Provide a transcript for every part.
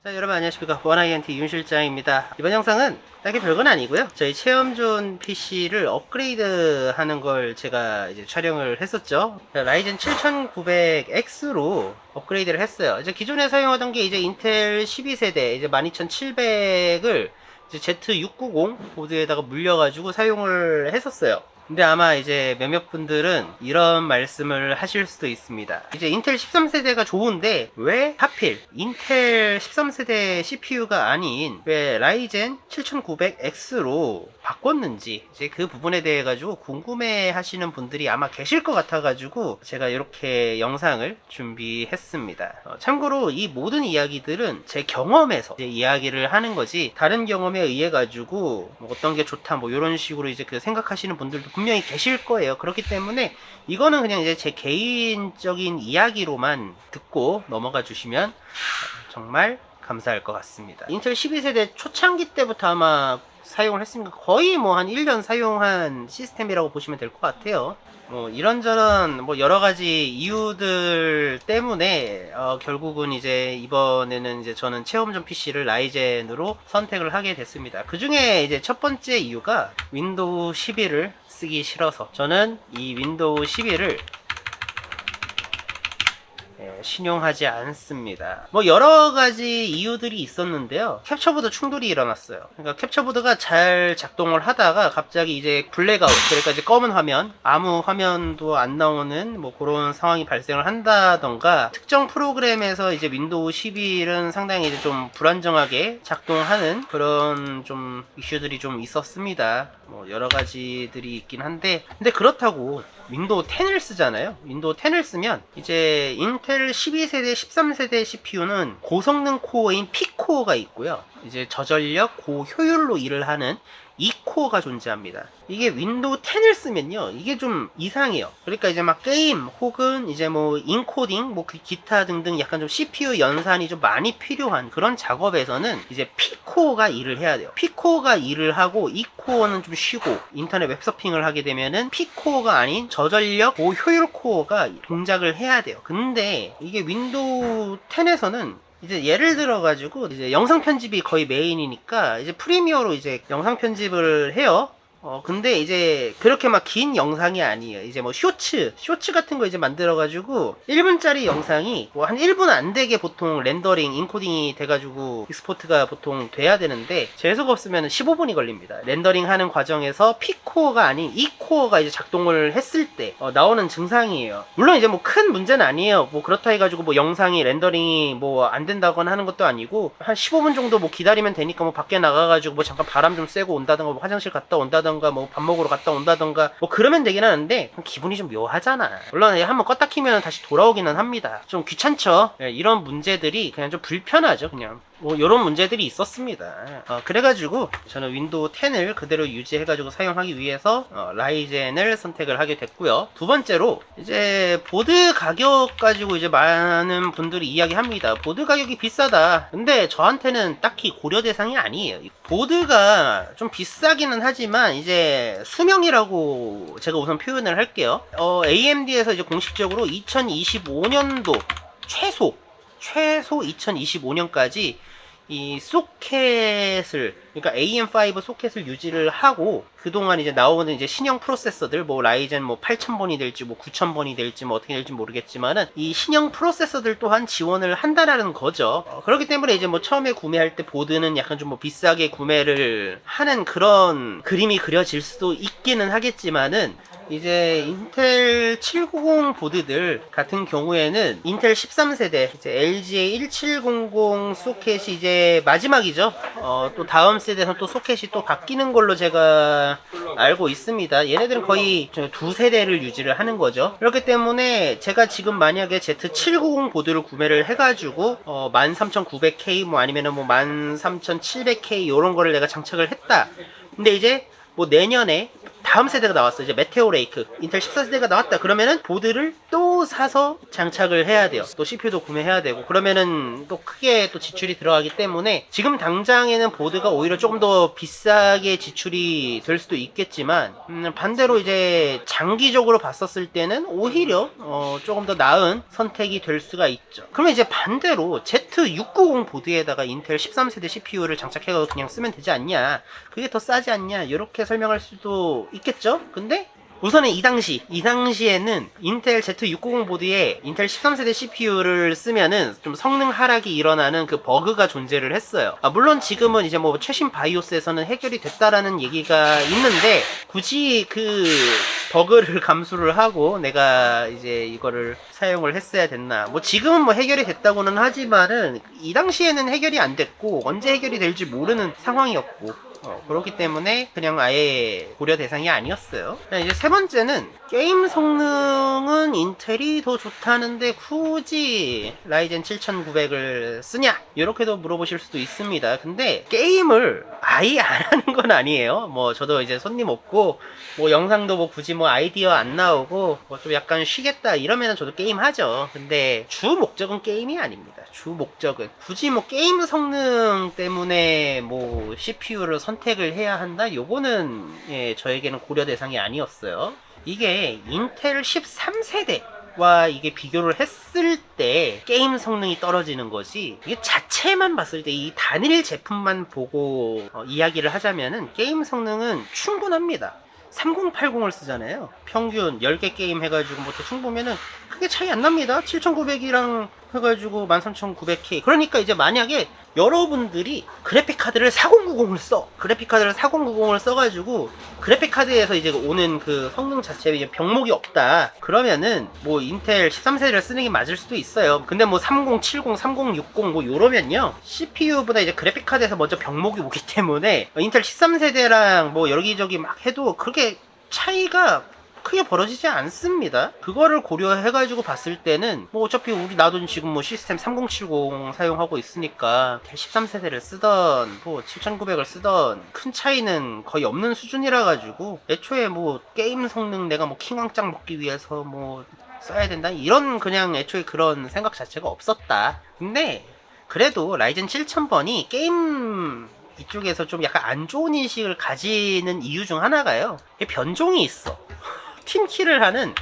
자, 여러분 안녕하십니까. 원아이엔티 윤 실장입니다. 이번 영상은 딱히 별건 아니고요. 저희 체험존 PC를 업그레이드 하는 걸 제가 이제 촬영을 했었죠. 라이젠 7900X로 업그레이드를 했어요. 이제 기존에 사용하던 게 이제 인텔 12세대 이제 12700을 이제 Z690 보드에다가 물려가지고 사용을 했었어요. 근데 아마 이제 몇몇 분들은 이런 말씀을 하실 수도 있습니다. 이제 인텔 13세대가 좋은데 왜 하필 인텔 13세대 CPU가 아닌 왜 라이젠 7900X로 바꿨는지 이제 그 부분에 대해 가지고 궁금해 하시는 분들이 아마 계실 것 같아 가지고 제가 이렇게 영상을 준비했습니다. 참고로 이 모든 이야기들은 제 경험에서 이제 이야기를 하는 거지 다른 경험에 의해 가지고 뭐 어떤 게 좋다 뭐 이런 식으로 이제 그 생각하시는 분들도 분명히 계실 거예요. 그렇기 때문에 이거는 그냥 이제 제 개인적인 이야기로만 듣고 넘어가 주시면 정말 감사할 것 같습니다. 인텔 12세대 초창기 때부터 아마 사용을 했으니까 거의 뭐 한 1년 사용한 시스템이라고 보시면 될 것 같아요. 뭐 이런저런 뭐 여러가지 이유들 때문에 결국은 이제 이번에는 이제 저는 체험존 PC를 라이젠으로 선택을 하게 됐습니다. 그 중에 이제 첫 번째 이유가 윈도우 11을 쓰기 싫어서 저는 이 윈도우 11을 신용하지 않습니다. 뭐 여러가지 이유들이 있었는데요. 캡처보드 충돌이 일어났어요. 그러니까 캡처보드가 잘 작동을 하다가 갑자기 이제 블랙아웃, 그러니까 이제 검은 화면, 아무 화면도 안 나오는 뭐 그런 상황이 발생을 한다던가 특정 프로그램에서 이제 윈도우 11은 상당히 이제 좀 불안정하게 작동하는 그런 좀 이슈들이 좀 있었습니다. 뭐 여러가지들이 있긴 한데 근데 그렇다고 윈도우 10을 쓰잖아요. 윈도우 10을 쓰면 이제 인텔 12세대 13세대 CPU는 고성능 코어인 P코어가 있고요. 이제 저전력 고효율로 일을 하는 E코어가 존재합니다. 이게 윈도우 10을 쓰면요 이게 좀 이상해요. 그러니까 이제 막 게임 혹은 이제 뭐 인코딩 뭐 그 기타 등등 약간 좀 CPU 연산이 좀 많이 필요한 그런 작업에서는 이제 P코어가 일을 해야 돼요. P코어가 일을 하고 E코어는 좀 쉬고 인터넷 웹서핑을 하게 되면은 P코어가 아닌 저전력 고효율 코어가 동작을 해야 돼요. 근데 이게 윈도우 10에서는 이제 예를 들어 가지고 이제 영상 편집이 거의 메인이니까 이제 프리미어로 이제 영상 편집을 해요. 근데 이제 그렇게 막 긴 영상이 아니에요. 이제 뭐 쇼츠 같은 거 이제 만들어가지고 1분짜리 영상이 뭐 한 1분 안 되게 보통 렌더링, 인코딩이 돼가지고 익스포트가 보통 돼야 되는데 재수가 없으면 15분이 걸립니다. 렌더링 하는 과정에서 P코어가 아닌 E코어가 이제 작동을 했을 때 나오는 증상이에요. 물론 이제 뭐 큰 문제는 아니에요. 뭐 그렇다 해가지고 뭐 영상이 렌더링이 뭐 안 된다거나 하는 것도 아니고 한 15분 정도 뭐 기다리면 되니까 뭐 밖에 나가가지고 뭐 잠깐 바람 좀 쐬고 온다던가 뭐 화장실 갔다 온다던가 뭐 밥 먹으러 갔다 온다던가 뭐 그러면 되긴 하는데 기분이 좀 묘하잖아. 물론 한번 껐다 키면 다시 돌아오기는 합니다. 좀 귀찮죠. 이런 문제들이 그냥 좀 불편하죠. 그냥 뭐 이런 문제들이 있었습니다. 그래가지고 저는 윈도우 10을 그대로 유지해가지고 사용하기 위해서 라이젠을 선택을 하게 됐고요. 두 번째로 이제 보드 가격 가지고 이제 많은 분들이 이야기합니다. 보드 가격이 비싸다. 근데 저한테는 딱히 고려 대상이 아니에요. 보드가 좀 비싸기는 하지만 이제 수명이라고 제가 우선 표현을 할게요. AMD에서 이제 공식적으로 2025년도 최소 2025년까지 이 소켓을 그러니까 AM5 소켓을 유지를 하고 그동안 이제 나오는 이제 신형 프로세서들 뭐 라이젠 뭐 8000번이 될지 뭐 9000번이 될지 뭐 어떻게 될지 모르겠지만은 이 신형 프로세서들 또한 지원을 한다라는 거죠. 그렇기 때문에 이제 뭐 처음에 구매할 때 보드는 약간 좀 뭐 비싸게 구매를 하는 그런 그림이 그려질 수도 있기는 하겠지만은 이제 인텔 790 보드들 같은 경우에는 인텔 13세대 이제 LGA 1700 소켓이 이제 마지막이죠. 또 다음 세대에서 또 소켓이 또 바뀌는 걸로 제가 알고 있습니다. 얘네들은 거의 두 세대를 유지를 하는 거죠. 그렇기 때문에 제가 지금 만약에 Z790 보드를 구매를 해가지고 13900K 뭐 아니면은 뭐 13700K 이런 거를 내가 장착을 했다. 근데 이제 뭐 내년에 다음 세대가 나왔어. 이제 메테오 레이크 인텔 14세대가 나왔다. 그러면은 보드를 또 또 사서 장착을 해야 돼요. 또 CPU도 구매해야 되고 그러면은 또 크게 또 지출이 들어가기 때문에 지금 당장에는 보드가 오히려 조금 더 비싸게 지출이 될 수도 있겠지만 반대로 이제 장기적으로 봤었을 때는 오히려 조금 더 나은 선택이 될 수가 있죠. 그러면 이제 반대로 Z690 보드에다가 인텔 13세대 CPU를 장착해서 그냥 쓰면 되지 않냐, 그게 더 싸지 않냐, 이렇게 설명할 수도 있겠죠. 근데 우선은 이 당시에는 인텔 Z690 보드에 인텔 13세대 CPU를 쓰면은 좀 성능 하락이 일어나는 그 버그가 존재를 했어요. 물론 지금은 이제 뭐 최신 바이오스에서는 해결이 됐다라는 얘기가 있는데 굳이 그 버그를 감수를 하고 내가 이제 이거를 사용을 했어야 됐나. 뭐 지금은 뭐 해결이 됐다고는 하지만은 이 당시에는 해결이 안 됐고 언제 해결이 될지 모르는 상황이었고 그렇기 때문에 그냥 아예 고려 대상이 아니었어요. 이제 세 번째는 게임 성능은 인텔이 더 좋다는데 굳이 라이젠 7900을 쓰냐, 이렇게도 물어보실 수도 있습니다. 근데 게임을 아예 안 하는 건 아니에요. 뭐 저도 이제 손님 없고 뭐 영상도 뭐 굳이 뭐 아이디어 안 나오고 뭐 좀 약간 쉬겠다 이러면은 저도 게임 하죠. 근데 주 목적은 게임이 아닙니다. 주 목적은 굳이 뭐 게임 성능 때문에 뭐 CPU를 선택을 해야 한다, 요거는 예, 저에게는 고려 대상이 아니었어요. 이게 인텔 13세대와 이게 비교를 했을 때 게임 성능이 떨어지는 거지, 이게 자체만 봤을 때 이 단일 제품만 보고 이야기를 하자면은 게임 성능은 충분합니다. 3080을 쓰잖아요. 평균 10개 게임 해가지고 뭐 대충 보면은 크게 차이 안 납니다. 7900이랑 해가지고 13900K. 그러니까 이제 만약에 여러분들이 그래픽카드를 4090을 그래픽카드를 4090을 써가지고 그래픽카드에서 이제 오는 그 성능 자체에 이제 병목이 없다, 그러면은 뭐 인텔 13세대를 쓰는 게 맞을 수도 있어요. 근데 뭐 3070, 3060 뭐 요러면요, CPU보다 이제 그래픽카드에서 먼저 병목이 오기 때문에 인텔 13세대랑 뭐 여기저기 막 해도 그렇게 차이가 크게 벌어지지 않습니다. 그거를 고려해가지고 봤을 때는 뭐 어차피 나도 지금 뭐 시스템 3070 사용하고 있으니까 13세대를 쓰던 뭐 7900을 쓰던 큰 차이는 거의 없는 수준이라 가지고 애초에 뭐 게임 성능 내가 뭐 킹왕짱 먹기 위해서 뭐 써야 된다 이런 그냥 애초에 그런 생각 자체가 없었다. 근데 그래도 라이젠 7000번이 게임 이쪽에서 좀 약간 안 좋은 인식을 가지는 이유 중 하나가요, 변종이 있어. 팀키를 하는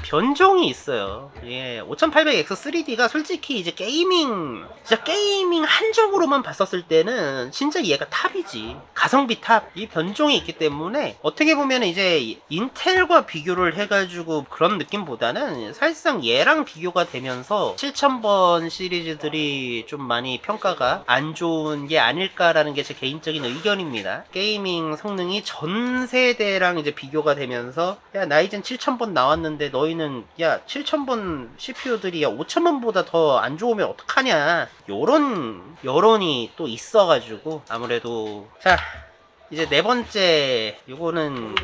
변종이 있어요. 예, 5800X3D가 솔직히 이제 진짜 게이밍 한정으로만 봤었을 때는 진짜 얘가 탑이지. 가성비 탑. 이 변종이 있기 때문에 어떻게 보면 이제 인텔과 비교를 해가지고 그런 느낌보다는 사실상 얘랑 비교가 되면서 7000번 시리즈들이 좀 많이 평가가 안 좋은 게 아닐까라는 게 제 개인적인 의견입니다. 게이밍 성능이 전 세대랑 이제 비교가 되면서 야, 나이젠 7000번 나왔는데 너희는 야 7000번 CPU들이 야 5000번보다 더 안 좋으면 어떡하냐, 요런 여론이 또 있어가지고 아무래도. 자, 이제 네 번째, 요거는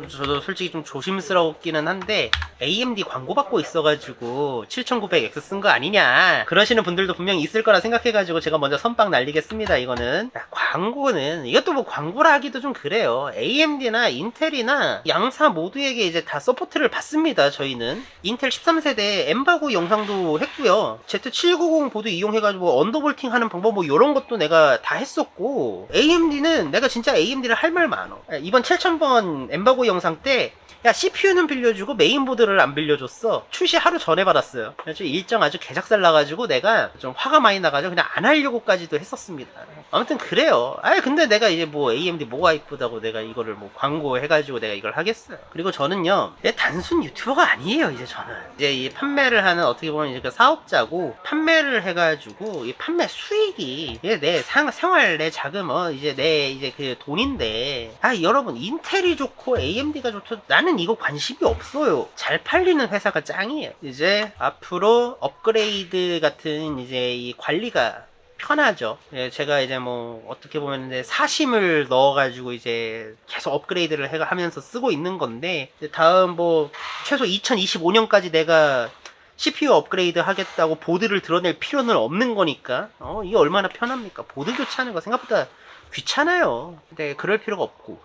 저도 솔직히 좀 조심스럽기는 한데 AMD 광고 받고 있어가지고 7900X 쓴 거 아니냐 그러시는 분들도 분명히 있을 거라 생각해가지고 제가 먼저 선빵 날리겠습니다. 이거는 광고는, 이것도 뭐 광고라 하기도 좀 그래요. AMD나 인텔이나 양사 모두에게 이제 다 서포트를 받습니다. 저희는 인텔 13세대 엠바고 영상도 했고요, Z790 보드 이용해가지고 언더볼팅 하는 방법 뭐 요런 것도 내가 다 했었고, AMD는 내가 진짜 AMD를 할 말 많어. 이번 7000번 엠바고 영상 때 야 CPU는 빌려주고 메인보드를 안 빌려줬어. 출시 하루 전에 받았어요. 그래서 일정 아주 개작살 나가지고 내가 좀 화가 많이 나가지고 그냥 안 하려고까지도 했었습니다. 아무튼 그래요. 근데 내가 이제 뭐 AMD 뭐가 이쁘다고 내가 이거를 뭐 광고 해가지고 내가 이걸 하겠어요. 그리고 저는요, 단순 유튜버가 아니에요. 이제 저는 이제 이 판매를 하는, 어떻게 보면 이제 그 사업자고, 판매를 해가지고 이 판매 수익이 내 생활, 내 자금, 이제 내 이제 그 돈인데, 여러분 인텔이 좋고 AMD가 좋고 나는 이거 관심이 없어요. 잘 팔리는 회사가 짱이에요. 이제 앞으로 업그레이드 같은 이제 이 관리가 편하죠. 제가 이제 뭐 어떻게 보면 이제 사심을 넣어가지고 이제 계속 업그레이드를 하면서 쓰고 있는 건데, 다음 뭐 최소 2025년까지 내가 CPU 업그레이드 하겠다고 보드를 드러낼 필요는 없는 거니까 이게 얼마나 편합니까? 보드 교체하는 거 생각보다 귀찮아요. 근데 그럴 필요가 없고,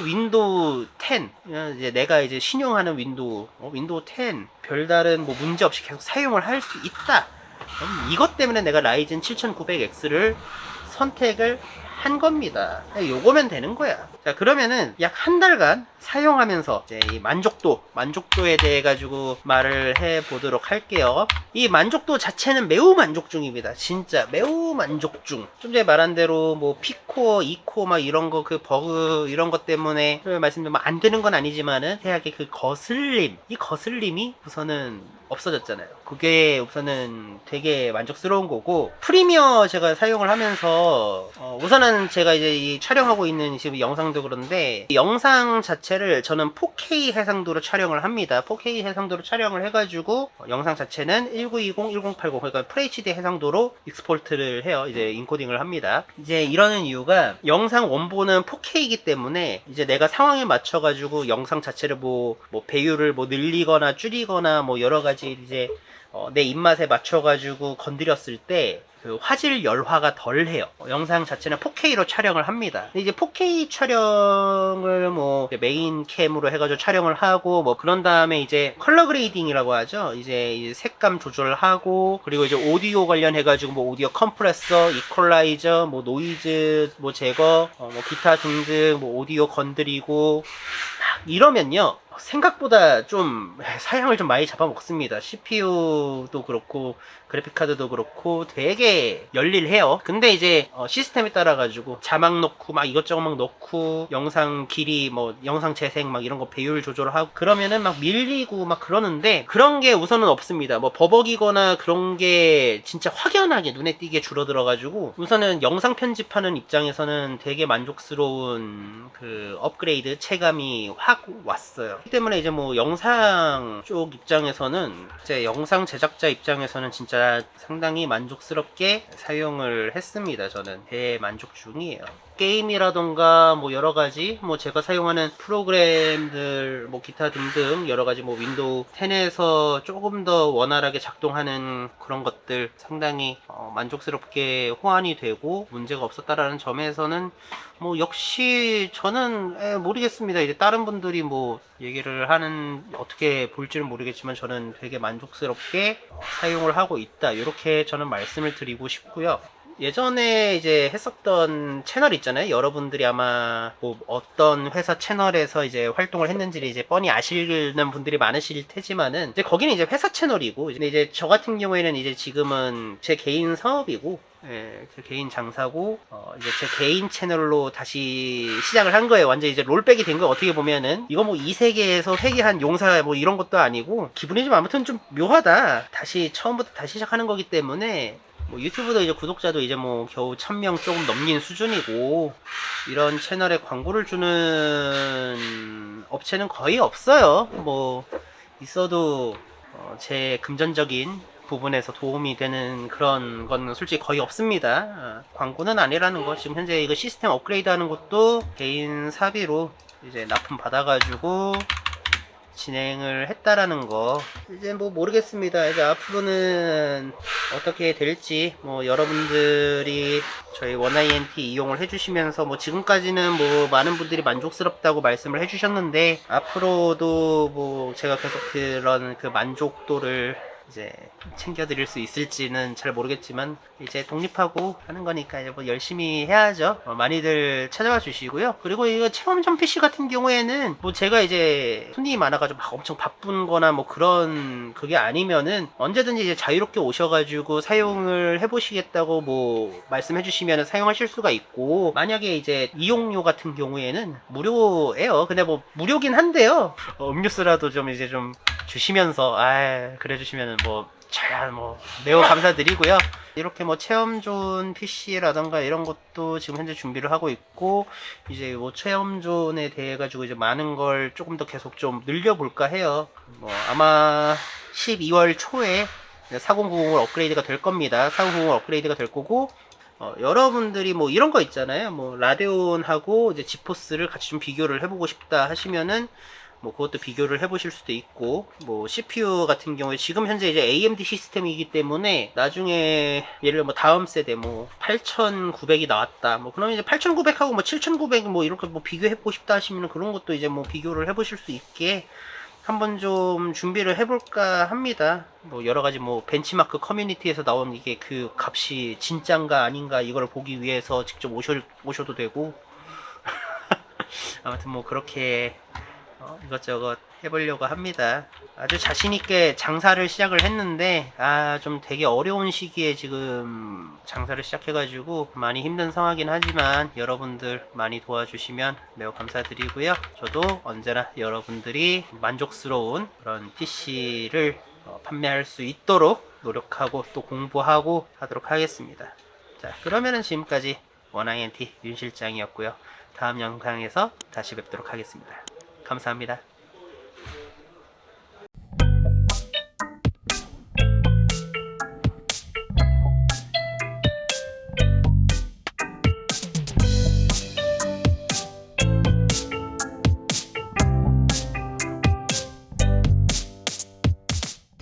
윈도우 10 이제 내가 이제 신용하는 윈도우 10 별다른 뭐 문제 없이 계속 사용을 할 수 있다. 이것 때문에 내가 라이젠 7900X를 선택을 한 겁니다. 요거면 되는 거야. 자, 그러면은 약 한 달간 사용하면서 이제 이 만족도에 대해 가지고 말을 해 보도록 할게요. 이 만족도 자체는 매우 만족 중입니다. 진짜 매우 만족 중. 좀 전에 말한 대로 뭐 P코어, E코어 막 이런 거 그 버그 이런 것 때문에 말씀드리면 안 되는 건 아니지만은 대학의 그 거슬림, 이 거슬림이 우선은 없어졌잖아요. 그게 우선은 되게 만족스러운 거고, 프리미어 제가 사용을 하면서 우선은 제가 이제 이 촬영하고 있는 지금 영상도 그런데 이 영상 자체를 저는 4K 해상도로 촬영을 합니다. 4K 해상도로 촬영을 해가지고 영상 자체는 1920, 1080 그러니까 FHD 해상도로 익스포트를 해요. 이제 인코딩을 합니다. 이제 이러는 이유가 영상 원본은 4K이기 때문에 이제 내가 상황에 맞춰가지고 영상 자체를 뭐 배율을 뭐 늘리거나 줄이거나 뭐 여러 가지 이제 내 입맛에 맞춰가지고 건드렸을 때 그 화질 열화가 덜해요. 영상 자체는 4K로 촬영을 합니다. 근데 이제 4K 촬영을 뭐 메인 캠으로 해가지고 촬영을 하고 뭐 그런 다음에 이제 컬러 그레이딩이라고 하죠. 이제 색감 조절을 하고, 그리고 이제 오디오 관련해가지고 뭐 오디오 컴프레서, 이퀄라이저, 뭐 노이즈 뭐 제거, 뭐 기타 등등 뭐 오디오 건드리고 이러면요 생각보다 좀 사양을 좀 많이 잡아먹습니다. CPU도 그렇고 그래픽카드도 그렇고 되게 열일해요. 근데 이제 시스템에 따라 가지고 자막 넣고 막 이것저것 막 넣고 영상 길이 뭐 영상 재생 막 이런 거 배율 조절하고 그러면은 막 밀리고 막 그러는데 그런 게 우선은 없습니다. 뭐 버벅이거나 그런 게 진짜 확연하게 눈에 띄게 줄어들어 가지고 우선은 영상 편집하는 입장에서는 되게 만족스러운 그 업그레이드 체감이 확 왔어요. 그렇기 때문에 이제 뭐 영상 쪽 입장에서는 이제 영상 제작자 입장에서는 진짜 상당히 만족스럽게 사용을 했습니다. 저는 대만족 중이에요. 게임이라던가 뭐 여러가지 뭐 제가 사용하는 프로그램들 뭐 기타 등등 여러가지 뭐 윈도우 10에서 조금 더 원활하게 작동하는 그런 것들 상당히 만족스럽게 호환이 되고 문제가 없었다라는 점에서는 뭐 역시 저는 모르겠습니다. 이제 다른 분들이 뭐 얘기를 하는 어떻게 볼지는 모르겠지만 저는 되게 만족스럽게 사용을 하고 있다, 이렇게 저는 말씀을 드리고 싶고요. 예전에 이제 했었던 채널 있잖아요. 여러분들이 아마 뭐 어떤 회사 채널에서 이제 활동을 했는지를 이제 뻔히 아시는 분들이 많으실 테지만은 이제 거기는 이제 회사 채널이고, 이제 저 같은 경우에는 이제 지금은 제 개인 사업이고, 예, 제 개인 장사고, 이제 제 개인 채널로 다시 시작을 한 거예요. 완전 이제 롤백이 된 거예요. 어떻게 보면은 이거 뭐 이 세계에서 회귀한 용사 뭐 이런 것도 아니고 기분이 좀 아무튼 좀 묘하다. 다시 처음부터 다시 시작하는 거기 때문에 뭐 유튜브도 이제 구독자도 이제 뭐 겨우 1000명 조금 넘긴 수준이고, 이런 채널에 광고를 주는 업체는 거의 없어요. 뭐 있어도 제 금전적인 부분에서 도움이 되는 그런 건 솔직히 거의 없습니다. 광고는 아니라는 거. 지금 현재 이거 시스템 업그레이드 하는 것도 개인 사비로 이제 납품 받아가지고 진행을 했다라는 거. 이제 뭐 모르겠습니다. 이제 앞으로는 어떻게 될지 뭐 여러분들이 저희 원INT 이용을 해주시면서 뭐 지금까지는 뭐 많은 분들이 만족스럽다고 말씀을 해주셨는데 앞으로도 뭐 제가 계속 그런 그 만족도를 이제 챙겨드릴 수 있을지는 잘 모르겠지만 이제 독립하고 하는 거니까 이제 뭐 열심히 해야죠. 많이들 찾아와 주시고요. 그리고 이거 체험전 PC 같은 경우에는 뭐 제가 이제 손님이 많아가지고 막 엄청 바쁜 거나 뭐 그런 그게 아니면은 언제든지 이제 자유롭게 오셔가지고 사용을 해보시겠다고 뭐 말씀해 주시면 사용하실 수가 있고, 만약에 이제 이용료 같은 경우에는 무료예요. 근데 뭐 무료긴 한데요. 음료수라도 좀 이제 좀 주시면서 그래 주시면은 뭐 저야 뭐 매우 감사드리고요. 이렇게 뭐 체험존 PC라던가 이런 것도 지금 현재 준비를 하고 있고, 이제 뭐 체험존에 대해 가지고 이제 많은 걸 조금 더 계속 좀 늘려볼까 해요. 뭐 아마 12월 초에 4090을 업그레이드가 될 겁니다. 4090 업그레이드가 될 거고, 여러분들이 뭐 이런 거 있잖아요. 뭐 라데온하고 이제 지포스를 같이 좀 비교를 해보고 싶다 하시면은 뭐 그것도 비교를 해보실 수도 있고, 뭐 CPU 같은 경우에 지금 현재 이제 AMD 시스템이기 때문에 나중에 예를 들어 뭐 다음 세대 뭐 8900이 나왔다, 뭐 그러면 이제 8900하고 뭐 7900 뭐 이렇게 뭐 비교해보고 싶다 하시면 그런 것도 이제 뭐 비교를 해보실 수 있게 한번 좀 준비를 해볼까 합니다. 뭐 여러 가지 뭐 벤치마크 커뮤니티에서 나온 이게 그 값이 진짠가 아닌가 이걸 보기 위해서 직접 오셔도 되고 아무튼 뭐 그렇게 이것저것 해보려고 합니다. 아주 자신있게 장사를 시작을 했는데 좀 되게 어려운 시기에 지금 장사를 시작해가지고 많이 힘든 상황이긴 하지만 여러분들 많이 도와주시면 매우 감사드리고요. 저도 언제나 여러분들이 만족스러운 그런 PC를 판매할 수 있도록 노력하고 또 공부하고 하도록 하겠습니다. 자, 그러면은 지금까지 원INT 윤 실장이었고요. 다음 영상에서 다시 뵙도록 하겠습니다. 감사합니다.